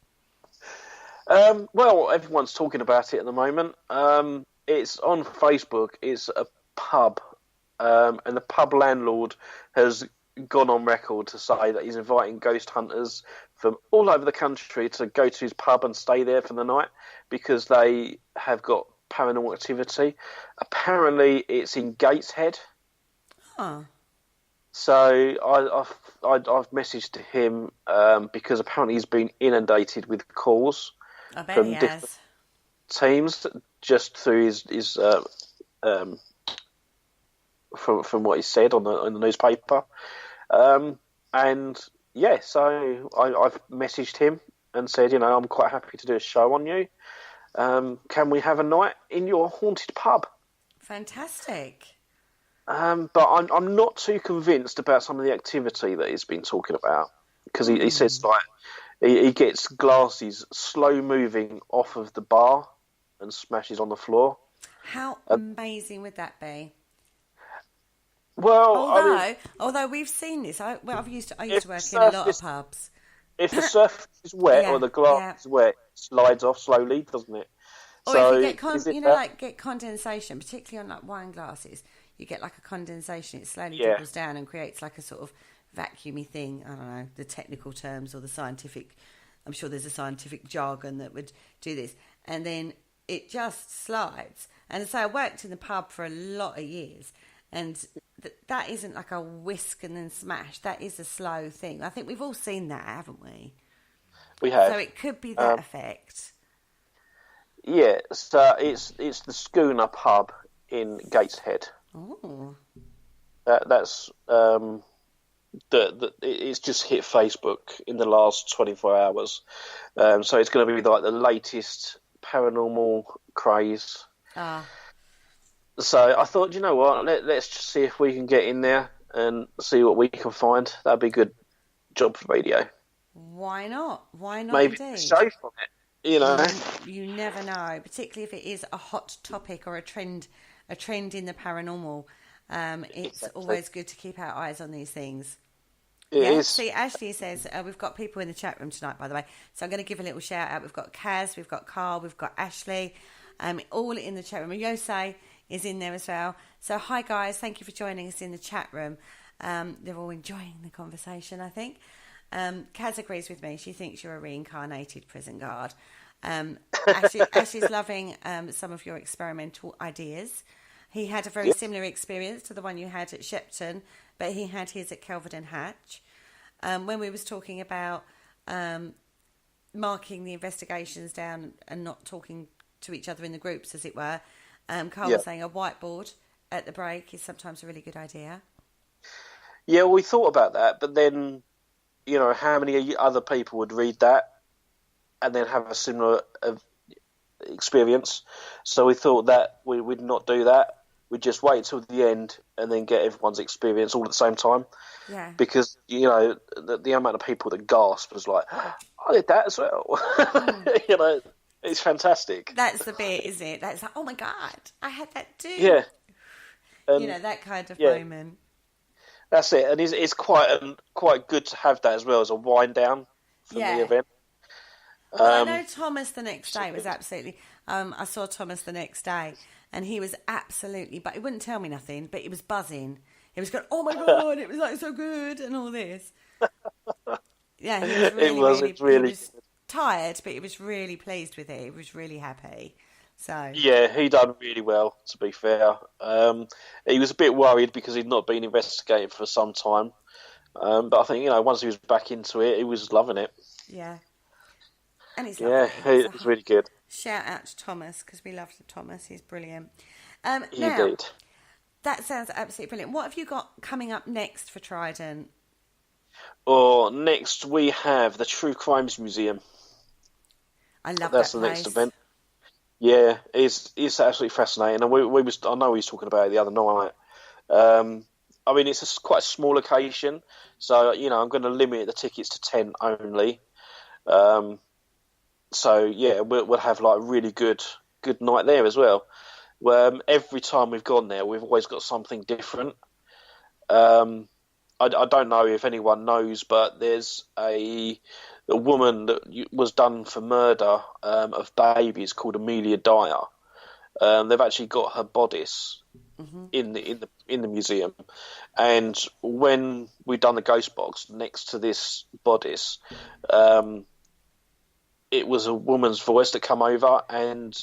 Well, everyone's talking about it at the moment. It's on Facebook. It's a pub, and the pub landlord has gone on record to say that he's inviting ghost hunters from all over the country to go to his pub and stay there for the night because they have got paranormal activity. Apparently, it's in Gateshead. Huh. So I've messaged him because apparently he's been inundated with calls from different teams just through his from what he said on the newspaper. And yeah, so I've messaged him and said, I'm quite happy to do a show on you. Can we have a night in your haunted pub? Fantastic. But I'm not too convinced about some of the activity that he's been talking about, because he says like he gets glasses slow moving off of the bar and smashes on the floor. How amazing would that be? Well, although we've seen this, I used to work in a lot of pubs. If the surface is wet or the glass is wet, it slides off slowly, doesn't it? Or so if you get get condensation, particularly on like wine glasses, you get like a condensation. It slowly dribbles down and creates like a sort of vacuumy thing. I don't know the technical terms or the scientific. I'm sure there's a scientific jargon that would do this, and then it just slides. And so I worked in the pub for a lot of years, and that isn't like a whisk and then smash. That is a slow thing. I think we've all seen that, haven't we? We have. So it could be that effect. Yeah, so it's the Schooner pub in Gateshead. Oh. That's it's just hit Facebook in the last 24 hours. So it's going to be like the latest paranormal craze. So I thought, you know what, let's just see if we can get in there and see what we can find. That'd be a good job for radio. Why not? Why not? Maybe indeed? show from it. You never know, particularly if it is a hot topic or a trend in the paranormal. It's always good to keep our eyes on these things. It is. See, Ashley says we've got people in the chat room tonight, by the way. So I'm going to give a little shout out. We've got Kaz, we've got Carl, we've got Ashley, all in the chat room. Yosei is in there as well. So hi guys, thank you for joining us in the chat room. They're all enjoying the conversation, I think. Kaz agrees with me. She thinks you're a reincarnated prison guard. Ashley's loving some of your experimental ideas. He had a very similar experience to the one you had at Shepton, but he had his at Kelvedon and Hatch. When we was talking about marking the investigations down and not talking to each other in the groups, as it were, Carl was saying a whiteboard at the break is sometimes a really good idea. Yeah, we thought about that, but then, how many other people would read that and then have a similar experience? So we thought that we would not do that. We'd just wait till the end and then get everyone's experience all at the same time. Yeah. Because, the amount of people that gasp was like, I did that as well. It's fantastic. That's the bit, isn't it? That's like, oh my God, I had that too. Yeah. That kind of moment. That's it. And it's quite good to have that as well as a wind down from the event. Well, I know Thomas the next day was absolutely... I saw Thomas the next day and he was absolutely... But he wouldn't tell me nothing, but he was buzzing. He was going, oh my God, it was like so good and all this. Yeah, he was really, he was tired, but he was really pleased with it. He was really happy. So yeah, he done really well, to be fair. He was a bit worried because he'd not been investigated for some time. But I think, once he was back into it, he was loving it. Yeah. And he's lovely. Yeah, it was really good. Shout out to Thomas, because we loved Thomas. He's brilliant. He did. That sounds absolutely brilliant. What have you got coming up next for Trident? Next we have the True Crimes Museum. I love That's that the place. next event. Yeah, it's absolutely fascinating. And I know we was talking about it the other night. It's quite a small location, so I'm going to limit the tickets to 10 only. So yeah, we'll have like a really good night there as well. Every time we've gone there, we've always got something different. I don't know if anyone knows, but there's a woman that was done for murder of babies called Amelia Dyer. They've actually got her bodice in the museum, and when we done the ghost box next to this bodice, it was a woman's voice that come over, and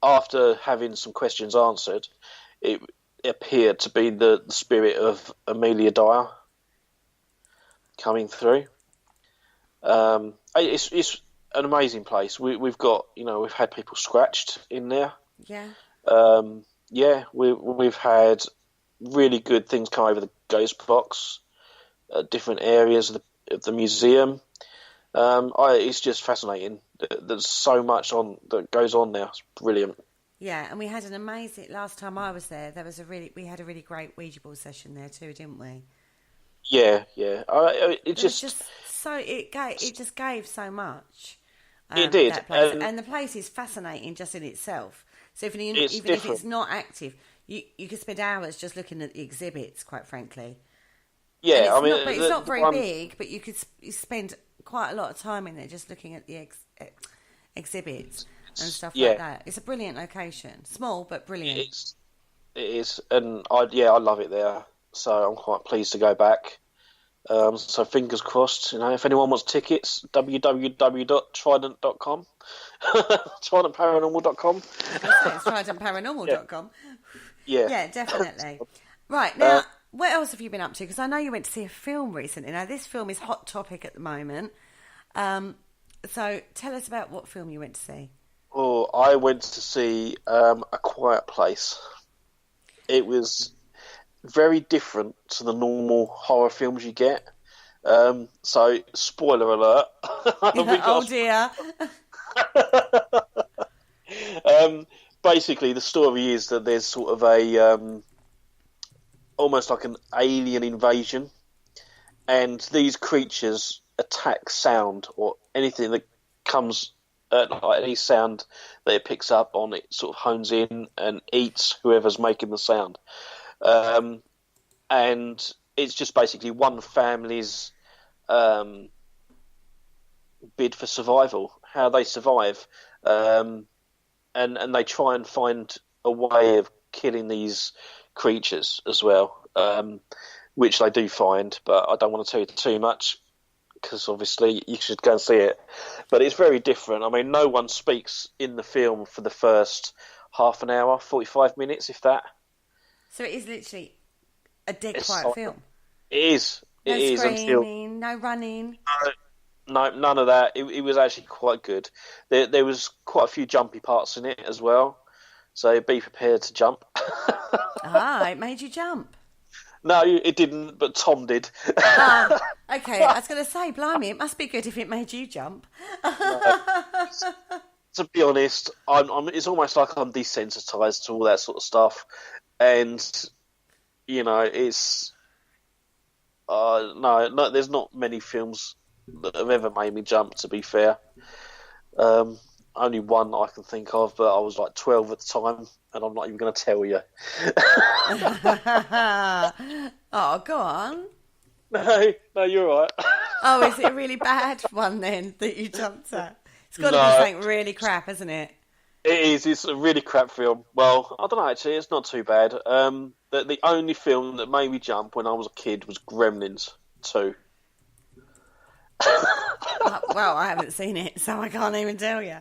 after having some questions answered, it appeared to be the spirit of Amelia Dyer coming through. It's an amazing place. We've got, we've had people scratched in there. Yeah. We've had really good things come over the ghost box at different areas of the museum. It's just fascinating. There's so much on that goes on now. It's brilliant. Yeah, and we had an amazing. Last time I was there, we had a really great Ouija board session there too, didn't we? Yeah, yeah. It was just so it just gave so much. It did, that place, and the place is fascinating just in itself. So even if it's not active, you could spend hours just looking at the exhibits. Quite frankly, yeah. It's not very big, but you spend quite a lot of time in there just looking at the exhibits and stuff like that. It's a brilliant location, small but brilliant. It is, and I love it there. So I'm quite pleased to go back. So fingers crossed, if anyone wants tickets, www.trident.com, tridentparanormal.com. It's tridentparanormal.com. Yeah, definitely. Right, now, what else have you been up to? Because I know you went to see a film recently. Now, this film is hot topic at the moment. So tell us about what film you went to see. Oh, I went to see A Quiet Place. It was very different to the normal horror films you get. So, spoiler alert. Oh dear. Basically, the story is that there's sort of a almost like an alien invasion, and these creatures attack sound or anything that comes. Like any sound that it picks up on, it sort of hones in and eats whoever's making the sound. And it's just basically one family's bid for survival, how they survive, and they try and find a way of killing these creatures as well, which they do find, but I don't want to tell you too much because obviously you should go and see it. But it's very different. I mean, no one speaks in the film for the first half an hour, 45 minutes, if that. So it is literally a dead quiet film. It is. No it is screaming, no running. No, none of that. It was actually quite good. There was quite a few jumpy parts in it as well, so be prepared to jump. It made you jump. No, it didn't, but Tom did. Okay, I was going to say, blimey, it must be good if it made you jump. To be honest, it's almost like I'm desensitised to all that sort of stuff, and it's no, there's not many films that have ever made me jump. To be fair, only one I can think of, but I was like 12 at the time, and I'm not even going to tell you. Oh, go on. No, you're right. Oh, is it a really bad one then that you jumped at? It's got to be something really crap, hasn't it? It is. It's a really crap film. Well, I don't know, actually. It's not too bad. The only film that made me jump when I was a kid was Gremlins 2. Well, I haven't seen it, so I can't even tell you.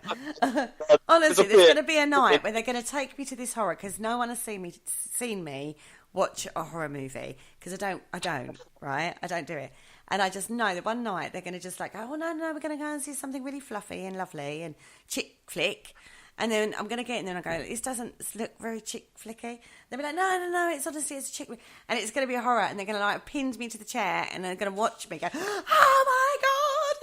Honestly, there's going to be a night where they're going to take me to this horror because no one has seen me watch a horror movie because I don't, right? I don't do it. And I just know that one night they're going to just like, oh, no, we're going to go and see something really fluffy and lovely and chick flick. And then I'm going to get in there and I go, this doesn't look very chick flicky. They'll be like, no, it's honestly, it's a chick flick. And it's going to be a horror. And they're going to like pin me to the chair and they're going to watch me go, oh my God,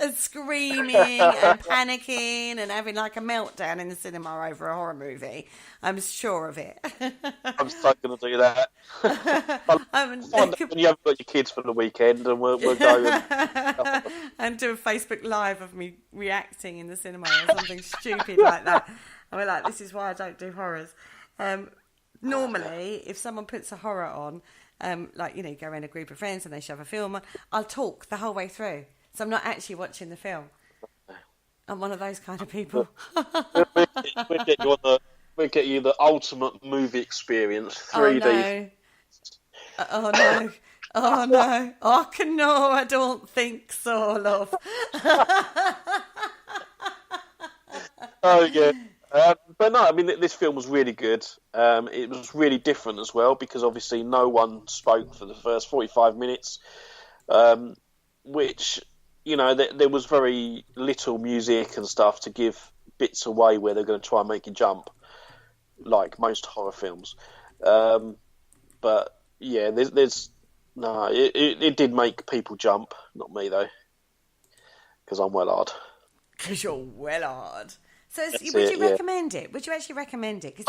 and screaming and panicking and having like a meltdown in the cinema over a horror movie. I'm sure of it. I'm so going to do that. When you haven't got your kids for the weekend and we'll go and do a Facebook Live of me reacting in the cinema or something stupid like that. And we're like, this is why I don't do horrors. Normally, if someone puts a horror on, you go around a group of friends and they shove a film on, I'll talk the whole way through. So I'm not actually watching the film. I'm one of those kind of people. We'll get you the ultimate movie experience, 3D. Oh no. Oh no. Oh no, I don't think so, love. Oh yeah. But no, I mean, this film was really good. It was really different as well because obviously no one spoke for the first 45 minutes, which, there was very little music and stuff to give bits away where they're going to try and make you jump, like most horror films. But yeah, it did make people jump, not me though. because I'm well hard. Because you're well hard. So That's would it, you yeah. recommend it? Would you actually recommend it? 'Cause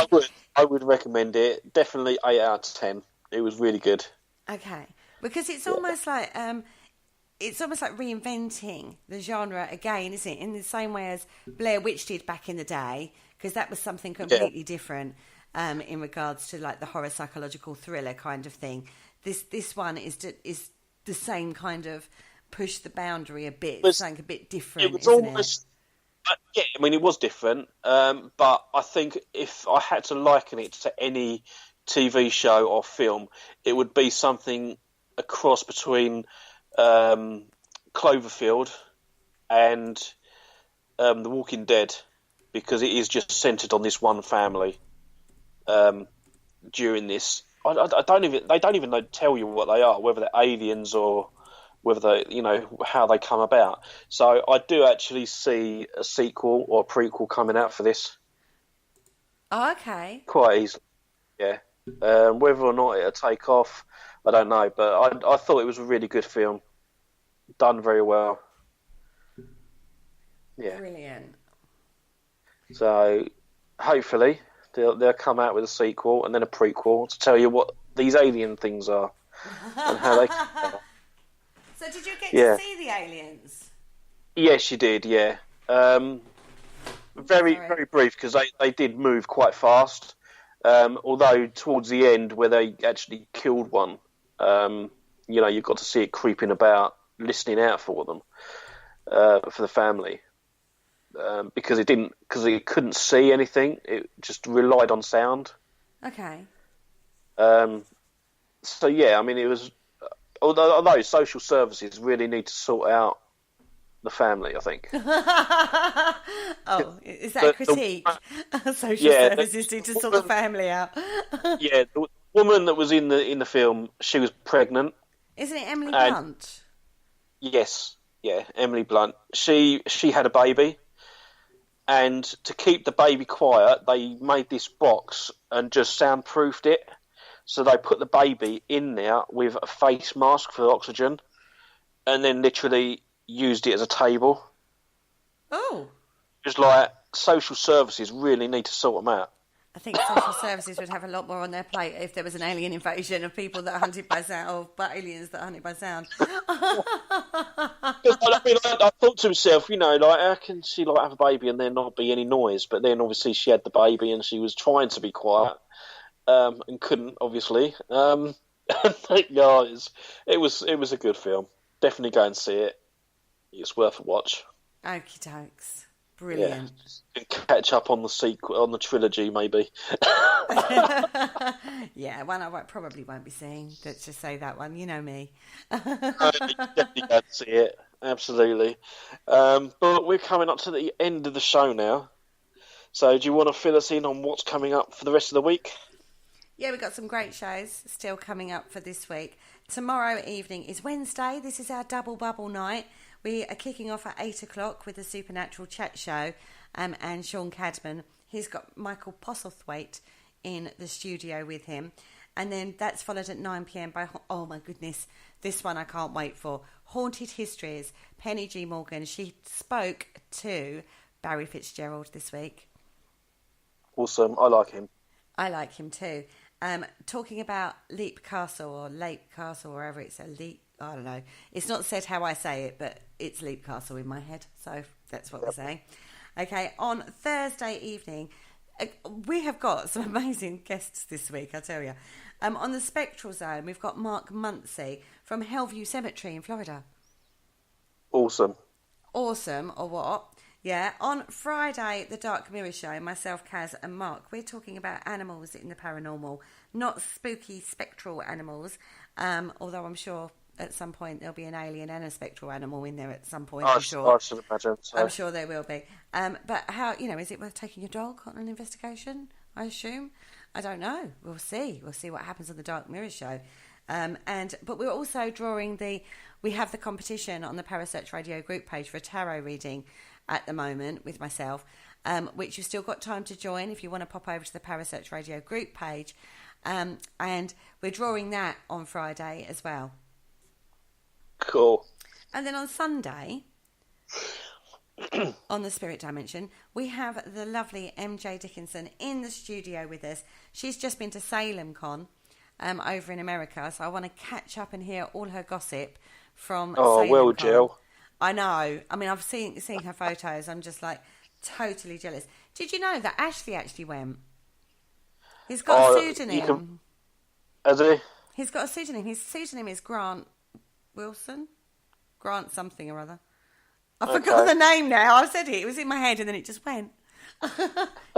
I would recommend it. Definitely 8 out of 10. It was really good. Okay, because it's almost like reinventing the genre again, isn't it? In the same way as Blair Witch did back in the day, because that was something completely different in regards to like the horror psychological thriller kind of thing. This one is the same kind of push the boundary a bit, something a bit different. It was isn't almost. Yeah, I mean, it was different, but I think if I had to liken it to any TV show or film, it would be something a cross between Cloverfield and The Walking Dead, because it is just centred on this one family during this. They don't even tell you what they are, whether they're aliens or whether they, how they come about. So I do actually see a sequel or a prequel coming out for this. Oh, okay. Quite easily, yeah. Whether or not it'll take off, I don't know. But I thought it was a really good film. Done very well. Yeah. Brilliant. So hopefully they'll come out with a sequel and then a prequel to tell you what these alien things are and how they come about. So did you get to see the aliens? Yes, you did, yeah. Very brief, because they did move quite fast. Although towards the end, where they actually killed one, you got to see it creeping about, listening out for them, for the family. Because it couldn't see anything. It just relied on sound. Okay. So yeah, I mean, it was. Although social services really need to sort out the family, I think. Oh, is that a critique? Social services need to sort the family out. Yeah, the woman that was in the film, she was pregnant. Isn't it Emily Blunt? Yes, yeah, Emily Blunt. She had a baby, and to keep the baby quiet, they made this box and just soundproofed it. So they put the baby in there with a face mask for oxygen, and then literally used it as a table. Oh. Just like social services really need to sort them out. I think social services would have a lot more on their plate if there was an alien invasion of people that are hunted by sound, or aliens that are hunted by sound. I thought to myself, how can she have a baby and there not be any noise? But then obviously she had the baby and she was trying to be quiet. And couldn't, obviously. It was a good film. Definitely go and see it. It's worth a watch. Okie dokes. Brilliant. Yeah. Catch up on the sequel, on the trilogy, maybe. Yeah, one I probably won't be seeing. Let's just say that one. You know me. Definitely go and see it. Absolutely. But we're coming up to the end of the show now. So do you want to fill us in on what's coming up for the rest of the week? Yeah, we've got some great shows still coming up for this week. Tomorrow evening is Wednesday. This is our double bubble night. We are kicking off at 8 o'clock with the Supernatural Chat Show and Sean Cadman. He's got Michael Postlethwaite in the studio with him. And then that's followed at 9 p.m. by, oh my goodness, this one I can't wait for. Haunted Histories, Penny G. Morgan. She spoke to Barry Fitzgerald this week. Awesome. I like him. I like him too. Talking about Leap Castle or Leap Castle, wherever it's a Leap, I don't know. It's not said how I say it, but it's Leap Castle in my head, so that's what we're saying. Okay, on Thursday evening, we have got some amazing guests this week, I tell you. On the Spectral Zone, we've got Mark Muncy from Hellview Cemetery in Florida. Awesome. Awesome, or what? Yeah, on Friday, the Dark Mirror Show, myself, Kaz and Mark, we're talking about animals in the paranormal, not spooky, spectral animals, although I'm sure at some point there'll be an alien and a spectral animal in there at some point, I'm sure. I should imagine so. I'm sure there will be. But how, is it worth taking your dog on an investigation, I assume? I don't know. We'll see. We'll see what happens on the Dark Mirror Show. But we're also we have the competition on the Parasearch Radio group page for a tarot reading at the moment with myself, which you've still got time to join if you want to pop over to the Parasearch Radio group page. And we're drawing that on Friday as well. Cool. And then on Sunday, on the spirit dimension, we have the lovely MJ Dickinson in the studio with us. She's just been to Salem Con over in America, so I want to catch up and hear all her gossip from Salem well, Con. Jill. I know. I mean, I've seen her photos. I'm just like totally jealous. Did you know that Ashley actually went? He's got a pseudonym. Has he? He's got a pseudonym. His pseudonym is Grant Wilson. Grant something or other. I forgot the name now. I said it. It was in my head and then it just went.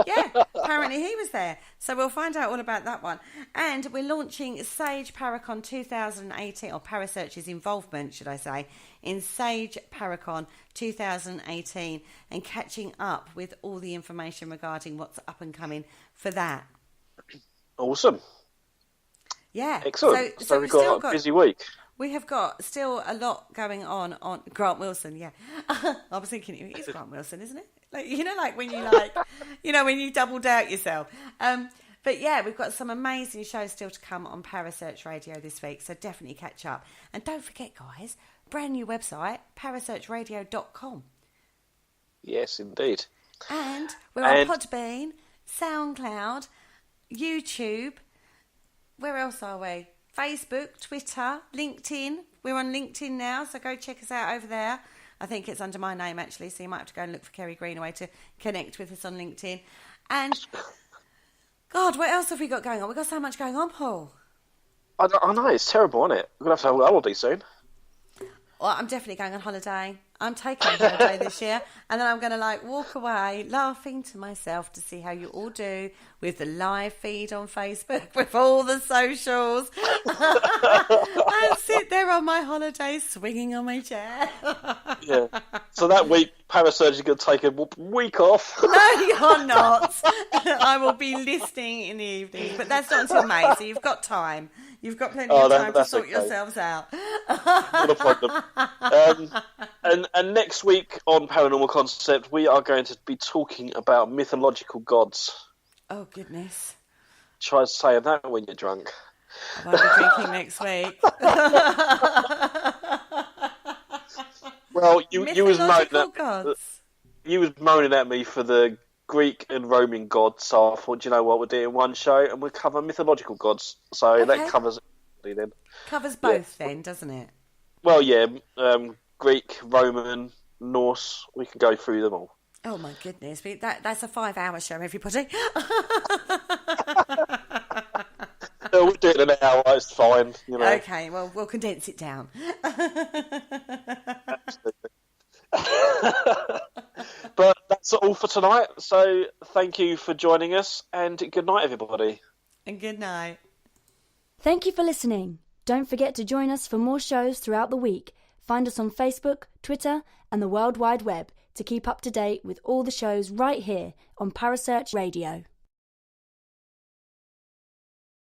Yeah, apparently he was there. So we'll find out all about that one. And we're launching Sage Paracon 2018, or Parasearch's involvement, should I say, in Sage Paracon 2018 and catching up with all the information regarding what's up and coming for that. Awesome. Yeah. Excellent. So we've got a busy week. We have got still a lot going on Grant Wilson, yeah. I was thinking it is Grant Wilson, isn't it? Like when you when you double doubt yourself. But yeah, we've got some amazing shows still to come on Parasearch Radio this week, so definitely catch up. And don't forget, guys, brand new website, parasearchradio.com. Yes, indeed. And we're on Podbean, SoundCloud, YouTube. Where else are we? Facebook, Twitter, LinkedIn. We're on LinkedIn now, so go check us out over there. I think it's under my name, actually, so you might have to go and look for Kerry Greenaway to connect with us on LinkedIn. And, God, what else have we got going on? We've got so much going on, Paul. I know, it's terrible, isn't it? We're going to have to have a holiday soon. Well, I'm definitely going on holiday. I'm taking a holiday this year, and then I'm going to walk away laughing to myself to see how you all do with the live feed on Facebook with all the socials. I sit there on my holiday swinging on my chair. Yeah. So that week, Parasearch is going to take a week off. No, you're not. I will be listening in the evening, but that's not until May, so you've got time. You've got plenty of time to sort yourselves out. Not a problem. And next week on Paranormal Concept, we are going to be talking about mythological gods. Oh, goodness. Try saying that when you're drunk. I won't be drinking next week. Well, you was moaning at me for the Greek and Roman gods, so I thought, you know what, we'll do it in one show and we'll cover mythological gods. So okay. That covers it then. Covers both then, doesn't it? Well, yeah, Greek, Roman, Norse, we can go through them all. Oh my goodness, that's a 5-hour show, everybody. No, we'll do it in an hour, it's fine. Okay, well, we'll condense it down. Absolutely. But that's all for tonight, so thank you for joining us, and good night, everybody. And good night. Thank you for listening. Don't forget to join us for more shows throughout the week. Find us on Facebook, Twitter, and the World Wide Web to keep up to date with all the shows right here on Parasearch Radio.